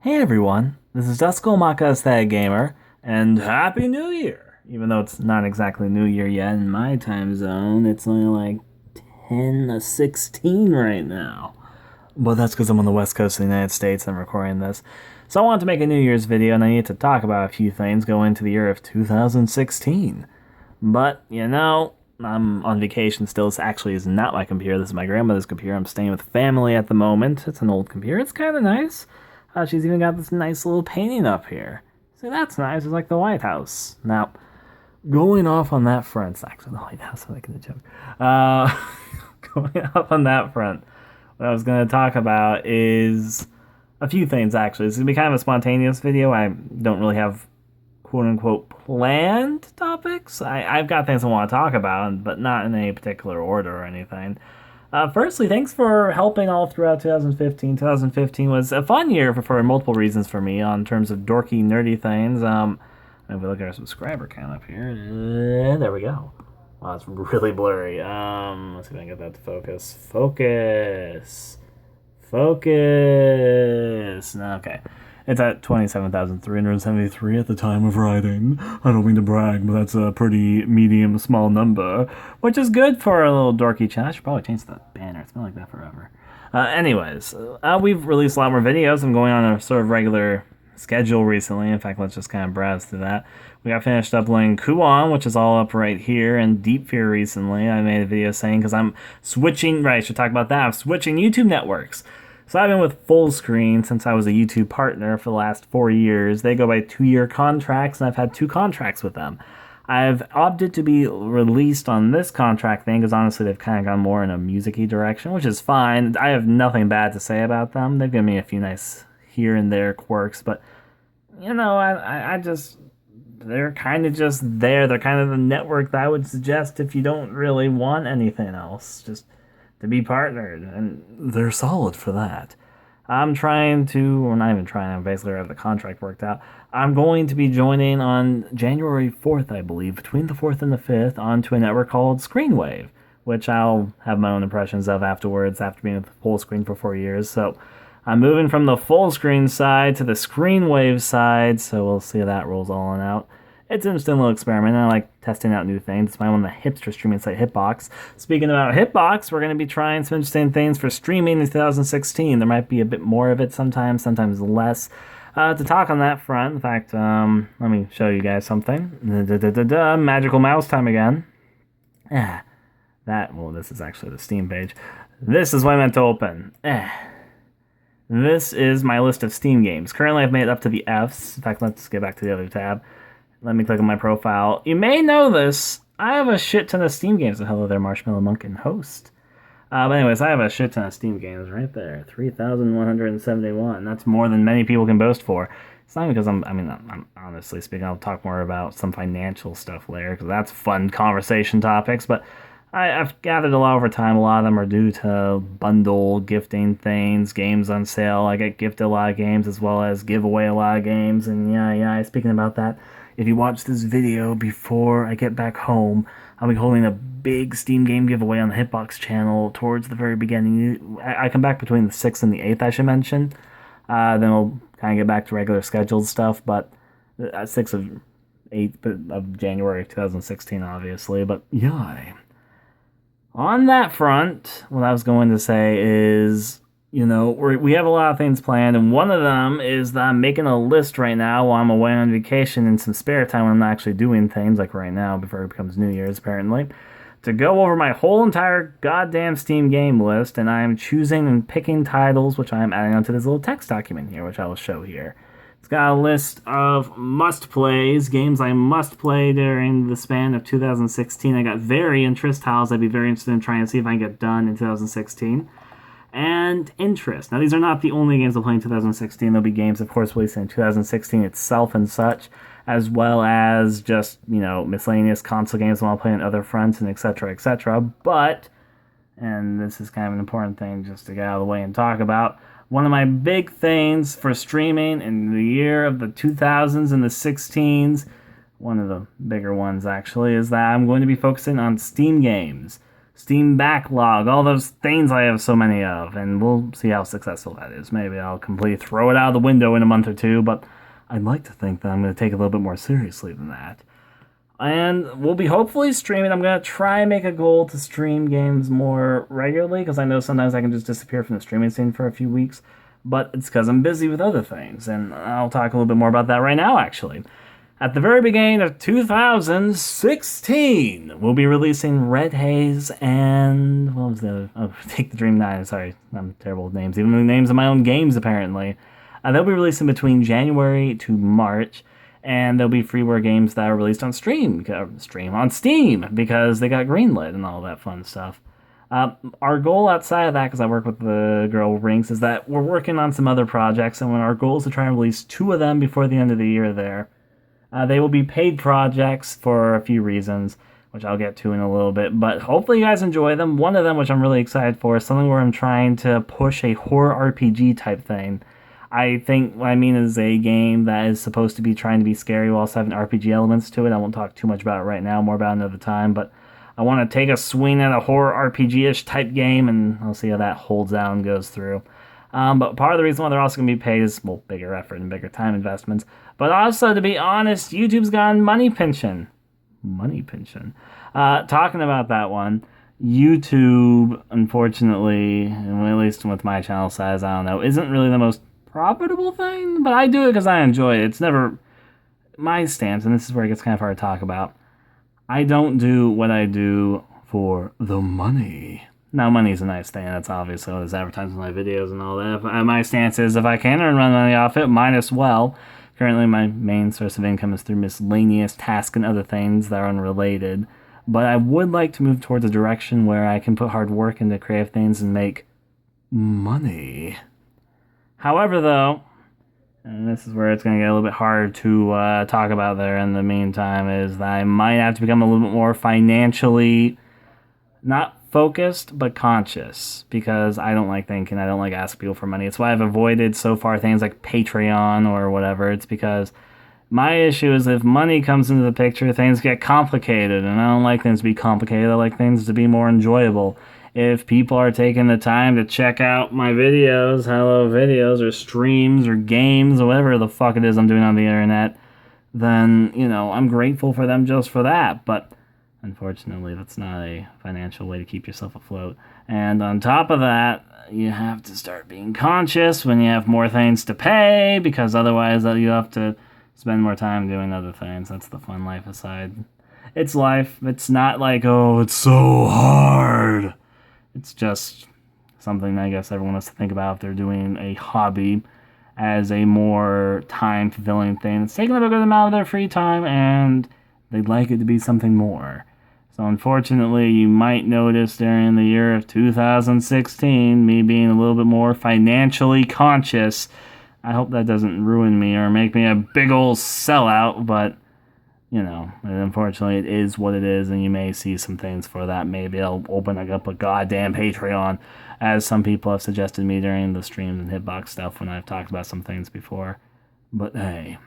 Hey everyone, this is Dusk, AestheticGamer, and Happy New Year! Even though it's not exactly New Year yet in my time zone, it's only like 10 to 16 right now. But that's because I'm on the west coast of the United States and I'm recording this. So I wanted to make a New Year's video and I need to talk about a few things going into the year of 2016. But, I'm on vacation still. This actually is not my computer. This is my grandmother's computer. I'm staying with family at the moment. It's an old computer. It's kind of nice. She's even got this nice little painting up here. See, that's nice. It's like the White House. Now, going off on that front, it's actually the White House. I'm making a joke. Going off on that front, what I was going to talk about is a few things, actually. It's going to be kind of a spontaneous video. I don't really have quote-unquote planned topics. I've got things I want to talk about, but not in any particular order or anything. Firstly, thanks for helping all throughout 2015. 2015 was a fun year for multiple reasons for me on terms of dorky, nerdy things. If we look at our subscriber count up here, there we go. Wow, it's really blurry. Let's see if I can get that to focus. Focus. Okay. It's at 27,373 at the time of writing. I don't mean to brag, but that's a pretty medium small number, which is good for a little dorky channel. I should probably change the banner. It's been like that forever. We've released a lot more videos. I'm going on a sort of regular schedule recently. In fact, let's just kind of browse through that. We got finished uploading Kuon, which is all up right here, and Deep Fear recently. I made a video saying, because I'm switching, right, I should talk about that. I'm switching YouTube networks. So I've been with Fullscreen since I was a YouTube partner for the last 4 years. They go by 2-year contracts, and I've had 2 contracts with them. I've opted to be released on this contract thing because honestly they've kind of gone more in a music-y direction, which is fine. I have nothing bad to say about them. They've given me a few nice here and there quirks, but I just, they're kind of just there. They're kind of the network that I would suggest if you don't really want anything else. Just to be partnered, and they're solid for that. I'm trying to, or not even trying, I basically have the contract worked out. I'm going to be joining on January 4th, I believe, between the 4th and the 5th, onto a network called Screenwave, which I'll have my own impressions of afterwards, after being with Fullscreen for 4 years. So I'm moving from the Fullscreen side to the Screenwave side, so we'll see how that rolls all on out. It's an interesting little experiment. I like testing out new things. It's my one of the hipster streaming site, Hitbox. Speaking about Hitbox, we're going to be trying some interesting things for streaming in 2016. There might be a bit more of it sometimes less. To talk on that front, in fact, let me show you guys something. Magical mouse time again. This is actually the Steam page. This is what I meant to open. This is my list of Steam games. Currently, I've made it up to the Fs. In fact, let's get back to the other tab. Let me click on my profile. You may know this. I have a shit ton of Steam games. Hello there, Marshmallow Monk and host. But anyways, I have a shit ton of Steam games right there. 3,171. That's more than many people can boast for. It's not because I'm honestly speaking, I'll talk more about some financial stuff later, because that's fun conversation topics, but I've gathered a lot over time. A lot of them are due to bundle gifting things, games on sale. I get gifted a lot of games as well as give away a lot of games, and speaking about that, if you watch this video before I get back home, I'll be holding a big Steam game giveaway on the Hitbox channel towards the very beginning. I come back between the 6th and the 8th, I should mention. Then we'll kind of get back to regular scheduled stuff, but 6th of 8th of January 2016, obviously. But yeah, on that front, what I was going to say is, we have a lot of things planned, and one of them is that I'm making a list right now while I'm away on vacation in some spare time when I'm not actually doing things, like right now, before it becomes New Year's, apparently, to go over my whole entire goddamn Steam game list, and I'm choosing and picking titles, which I'm adding onto this little text document here, which I will show here. It's got a list of must-plays, games I must play during the span of 2016. I got variant titles I'd be very interested in trying to see if I can get done in 2016. And interest. Now, these are not the only games I'll play in 2016. There'll be games, of course, released in 2016 itself and such, as well as just, miscellaneous console games I'll play on other fronts, and etc., etc. But, and this is kind of an important thing just to get out of the way and talk about, one of my big things for streaming in the year of the 2000s and the 16s, one of the bigger ones actually, is that I'm going to be focusing on Steam games. Steam backlog, all those things I have so many of, and we'll see how successful that is. Maybe I'll completely throw it out of the window in a month or two, but I'd like to think that I'm going to take it a little bit more seriously than that. And we'll be hopefully streaming. I'm going to try and make a goal to stream games more regularly, because I know sometimes I can just disappear from the streaming scene for a few weeks, but it's because I'm busy with other things, and I'll talk a little bit more about that right now, actually. At the very beginning of 2016, we'll be releasing Red Haze and... what was the other? Oh, Take the Dream 9. Sorry, I'm terrible with names. Even the names of my own games, apparently. They'll be releasing between January to March, and there'll be freeware games that are released on Steam, because they got greenlit and all that fun stuff. Our goal outside of that, because I work with the girl Rinks, is that we're working on some other projects, and our goal is to try and release 2 of them before the end of the year there. They will be paid projects for a few reasons, which I'll get to in a little bit, but hopefully you guys enjoy them. One of them, which I'm really excited for, is something where I'm trying to push a horror RPG type thing. I think what I mean is a game that is supposed to be trying to be scary while also having RPG elements to it. I won't talk too much about it right now, more about it another time, but I want to take a swing at a horror RPG-ish type game, and I'll see how that holds out and goes through. But part of the reason why they're also going to be paid is, well, bigger effort and bigger time investments. But also, to be honest, YouTube's gotten money pinching. Money pinching. Talking about that one, YouTube, unfortunately, at least with my channel size, I don't know, isn't really the most profitable thing, but I do it because I enjoy it. It's never my stance, and this is where it gets kind of hard to talk about. I don't do what I do for the money. Now, money's a nice thing. That's obviously all this advertising my videos and all that. My stance is if I can earn money off it, might as well. Currently, my main source of income is through miscellaneous tasks and other things that are unrelated. But I would like to move towards a direction where I can put hard work into creative things and make money. However, though, and this is where it's going to get a little bit hard to talk about there in the meantime, is that I might have to become a little bit more financially not focused, but conscious, because I don't like thinking, I don't like asking people for money. It's why I've avoided so far things like Patreon or whatever. It's because my issue is if money comes into the picture, things get complicated, and I don't like things to be complicated. I like things to be more enjoyable. If people are taking the time to check out my videos, hello videos, or streams, or games, or whatever the fuck it is I'm doing on the internet, then, you know, I'm grateful for them just for that, but unfortunately, that's not a financial way to keep yourself afloat. And on top of that, you have to start being conscious when you have more things to pay, because otherwise you have to spend more time doing other things. That's the fun life aside. It's life. It's not like, oh, it's so hard. It's just something I guess everyone has to think about if they're doing a hobby as a more time-fulfilling thing. It's taking up a good amount of their free time, and they'd like it to be something more. So unfortunately, you might notice during the year of 2016, me being a little bit more financially conscious. I hope that doesn't ruin me or make me a big old sellout, but, you know, unfortunately it is what it is, and you may see some things for that. Maybe I'll open up a goddamn Patreon, as some people have suggested me during the streams and Hitbox stuff when I've talked about some things before. But hey,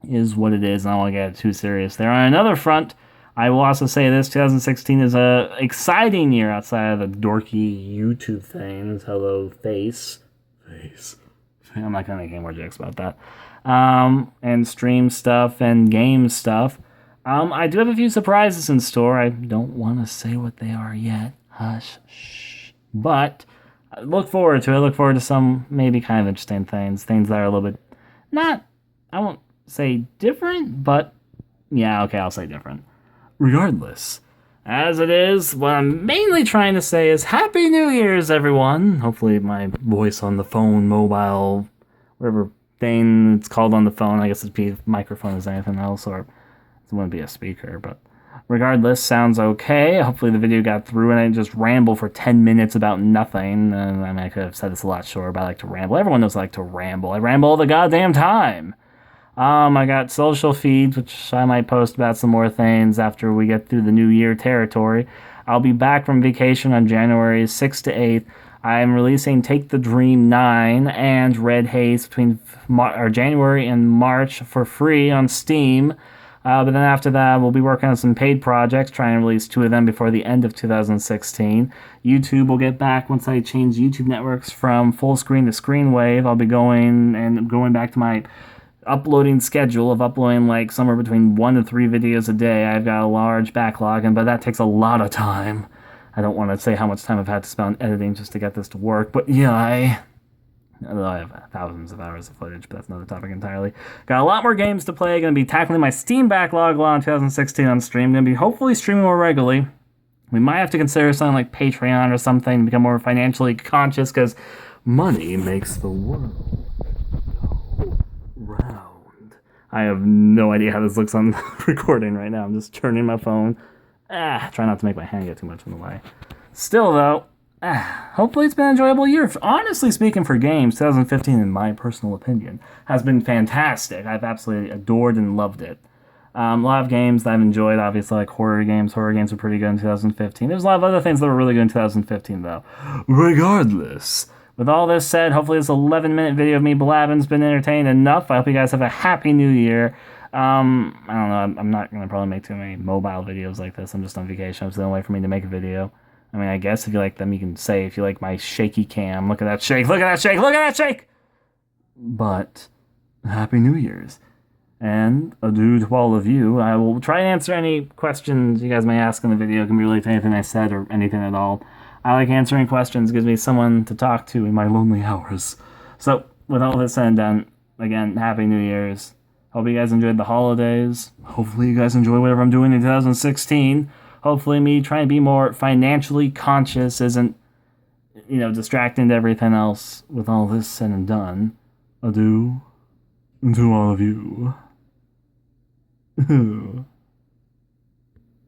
is what it is, and I don't want to get too serious there. On another front, I will also say this, 2016 is a exciting year outside of the dorky YouTube things. Hello, face. I'm not going to make any more jokes about that. And stream stuff and game stuff. I do have a few surprises in store. I don't want to say what they are yet. Hush, shh. But I look forward to it. I look forward to some maybe kind of interesting things. Things that are a little bit, not, I won't say different, but yeah, okay, I'll say different. Regardless, as it is, what I'm mainly trying to say is Happy New Year's, everyone. Hopefully my voice on the phone, mobile, whatever thing it's called on the phone, I guess it'd be microphone as anything else, or it wouldn't be a speaker, but regardless, sounds okay. Hopefully the video got through and I didn't just ramble for 10 minutes about nothing. I mean, I could have said this a lot shorter, but I like to ramble. Everyone knows I like to ramble. I ramble all the goddamn time. I got social feeds, which I might post about some more things after we get through the New Year territory. I'll be back from vacation on January 6th to 8th. I'm releasing Take the Dream 9 and Red Haze between January and March for free on Steam. But then after that, we'll be working on some paid projects, trying to release 2 of them before the end of 2016. YouTube will get back once I change YouTube networks from full screen to screen wave. I'll be going back to my uploading schedule of uploading like somewhere between 1 to 3 videos a day. I've got a large backlog, but that takes a lot of time. I don't want to say how much time I've had to spend on editing just to get this to work, but yeah, I have thousands of hours of footage, but that's another topic entirely. Got a lot more games to play. Going to be tackling my Steam backlog a lot in 2016 on stream. Going to be hopefully streaming more regularly. We might have to consider something like Patreon or something to become more financially conscious, because money makes the world go round. I have no idea how this looks on recording right now. I'm just turning my phone. Try not to make my hand get too much in the way. Still, though, hopefully it's been an enjoyable year. Honestly speaking, for games, 2015, in my personal opinion, has been fantastic. I've absolutely adored and loved it. A lot of games that I've enjoyed, obviously, like horror games. Horror games were pretty good in 2015. There's a lot of other things that were really good in 2015, though. Regardless, with all this said, hopefully this 11-minute video of me blabbing's been entertaining enough. I hope you guys have a happy new year. I don't know, I'm not going to probably make too many mobile videos like this. I'm just on vacation. It's the only way for me to make a video. I mean, I guess if you like them, you can say if you like my shaky cam. Look at that shake, look at that shake, look at that shake! But, Happy New Year's. And adieu to all of you. I will try and answer any questions you guys may ask in the video. It can be related to anything I said or anything at all. I like answering questions. It gives me someone to talk to in my lonely hours. So, with all this said and done, again, Happy New Year's. Hope you guys enjoyed the holidays. Hopefully you guys enjoy whatever I'm doing in 2016. Hopefully me trying to be more financially conscious isn't, distracting to everything else. With all this said and done, adieu to all of you.